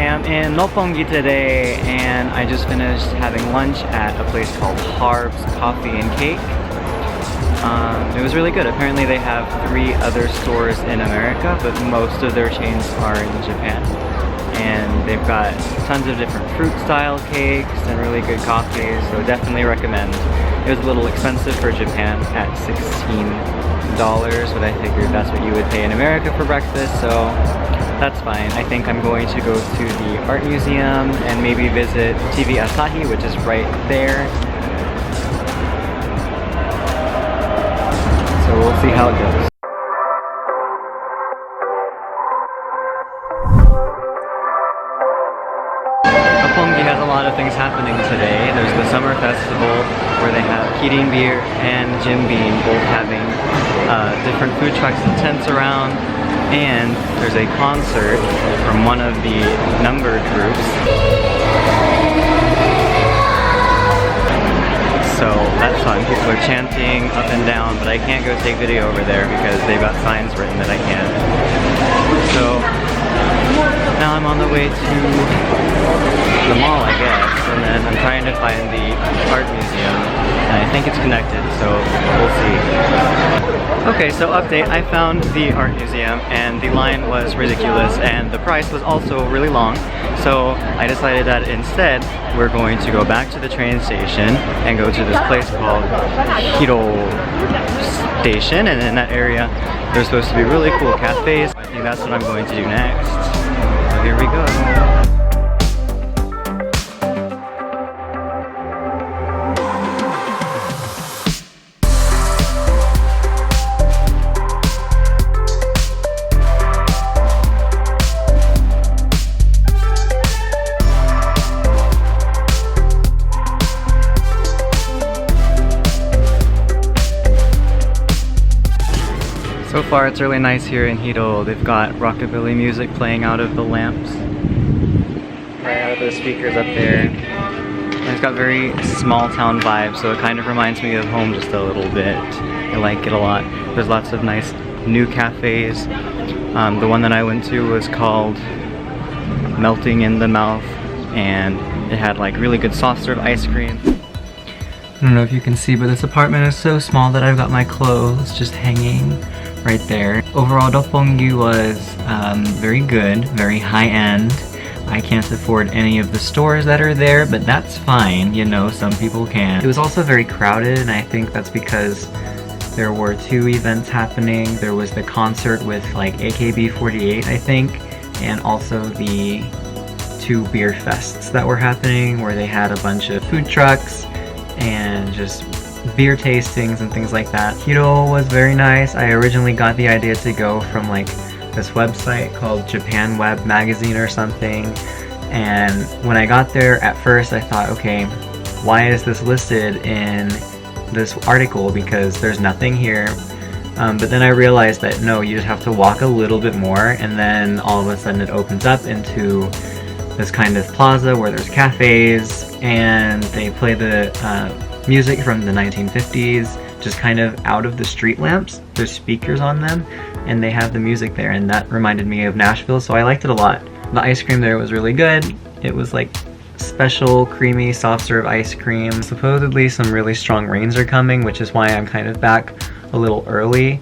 am in Roppongi today, and I just finished having lunch at a place called Harb's Coffee and Cake. It was really good. Apparently they have 3 other stores in America, but most of their chains are in Japan. And they've got tons of different fruit style cakes and really good coffees, so definitely recommend. It was a little expensive for Japan at $16, but I figured that's what you would pay in America for breakfast, so that's fine. I think I'm going to go to the art museum and maybe visit TV Asahi, which is right there. So we'll see how it goes. Roppongi has a lot of things happening today. There's the summer festival where they have Kirin beer and Jim Beam both having different food trucks and tents around, and there's a concert from one of the numbered groups. So that's fun. People are chanting up and down, but I can't go take video over there because they've got signs written that I can't. So now I'm on the way to the mall, I guess, and then I'm trying to find the art museum, and I think it's connected, so we'll see. Okay, so update, I found the art museum, and the line was ridiculous, and the price was also really long, so I decided that instead we're going to go back to the train station and go to this place called Hiro Station, and in that area there's supposed to be really cool cafes. I think that's what I'm going to do next. So here we go. So far it's really nice here in Hiro. They've got rockabilly music playing out of the lamps, right out of those speakers up there. And it's got very small town vibes, so it kind of reminds me of home just a little bit. I like it a lot. There's lots of nice new cafes. The one that I went to was called Melting in the Mouth, and it had like really good soft serve ice cream. I don't know if you can see, but this apartment is so small that I've got my clothes just hanging right there. Overall, Roppongi was very good, very high-end. I can't afford any of the stores that are there, but that's fine, you know, some people can. It was also very crowded, and I think that's because there were 2 events happening. There was the concert with like AKB48, I think, and also the 2 beer fests that were happening where they had a bunch of food trucks and just beer tastings and things like that. Hiro was very nice. I originally got the idea to go from like this website called Japan Web Magazine or something, and when I got there at first I thought, okay, why is this listed in this article, because there's nothing here. But then I realized that no, you just have to walk a little bit more, and then all of a sudden it opens up into this kind of plaza where there's cafes, and they play the music from the 1950s, just kind of out of the street lamps. There's speakers on them, and they have the music there, and that reminded me of Nashville, so I liked it a lot. The ice cream there was really good. It was like special creamy soft serve ice cream. Supposedly some really strong rains are coming, which is why I'm kind of back a little early.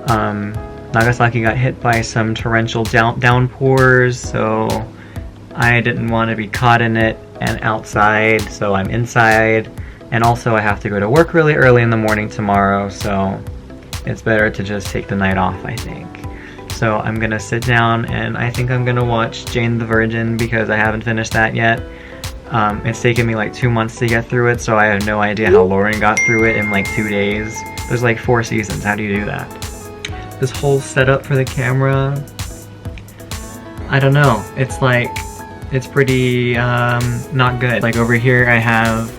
Nagasaki got hit by some torrential downpours, so I didn't want to be caught in it and outside, so I'm inside. And also I have to go to work really early in the morning tomorrow, so it's better to just take the night off, I think. So I'm gonna sit down and I think I'm gonna watch Jane the Virgin because I haven't finished that yet. It's taken me like 2 months to get through it, so I have no idea how Lauren got through it in like 2 days. There's like 4 seasons, how do you do that? This whole setup for the camera, I don't know, it's like, it's pretty not good. Like over here I have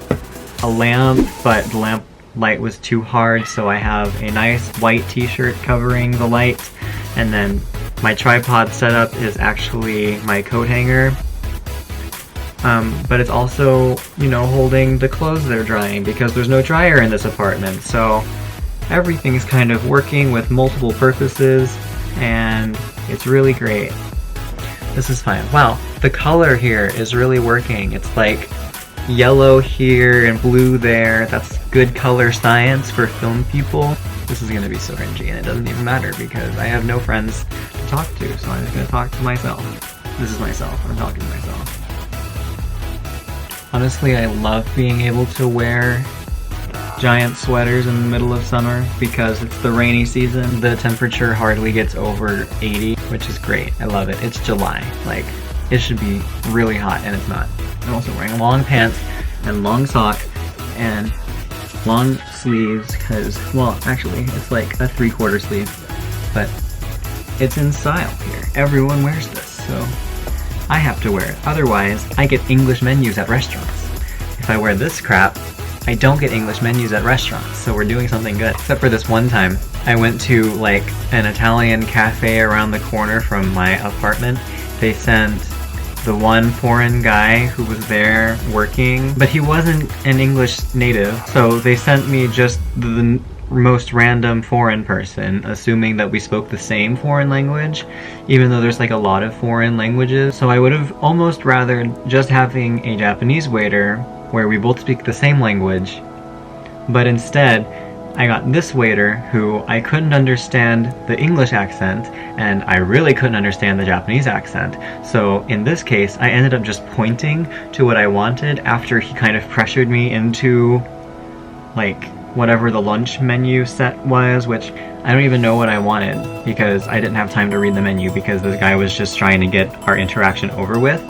a lamp, but the lamp light was too hard, so I have a nice white t-shirt covering the light, and then my tripod setup is actually my coat hanger, but it's also, you know, holding the clothes that are drying because there's no dryer in this apartment, so everything's kind of working with multiple purposes, and it's really great. This is fine. Wow, the color here is really working. It's like yellow here and blue there. That's good color science for film people. This is gonna be so cringy, and it doesn't even matter because I have no friends to talk to, so I'm just gonna talk to myself. This is myself. I'm talking to myself. Honestly, I love being able to wear giant sweaters in the middle of summer because it's the rainy season. The temperature hardly gets over 80, which is great. I love it. It's July. Like, it should be really hot, and it's not. I'm also wearing long pants and long socks and long sleeves because, well, actually, it's like a 3/4 sleeve, but it's in style here. Everyone wears this, so I have to wear it. Otherwise, I get English menus at restaurants. If I wear this crap, I don't get English menus at restaurants, so we're doing something good. Except for this one time, I went to like an Italian cafe around the corner from my apartment. They sent the one foreign guy who was there working, but he wasn't an English native, so they sent me just the most random foreign person, assuming that we spoke the same foreign language, even though there's like a lot of foreign languages. So I would have almost rather just having a Japanese waiter where we both speak the same language, but instead I got this waiter who I couldn't understand the English accent and I really couldn't understand the Japanese accent. So in this case, I ended up just pointing to what I wanted after he kind of pressured me into like whatever the lunch menu set was, which I don't even know what I wanted because I didn't have time to read the menu because this guy was just trying to get our interaction over with.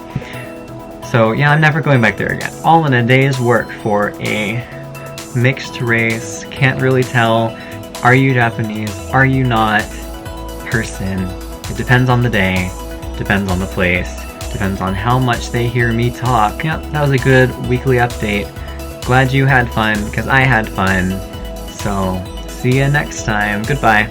So yeah, I'm never going back there again. All in a day's work for a mixed race, can't really tell, are you Japanese, are you not, person. It depends on the day, depends on the place, depends on how much they hear me talk. Yep, that was a good weekly update. Glad you had fun, because I had fun. So, see ya next time. Goodbye.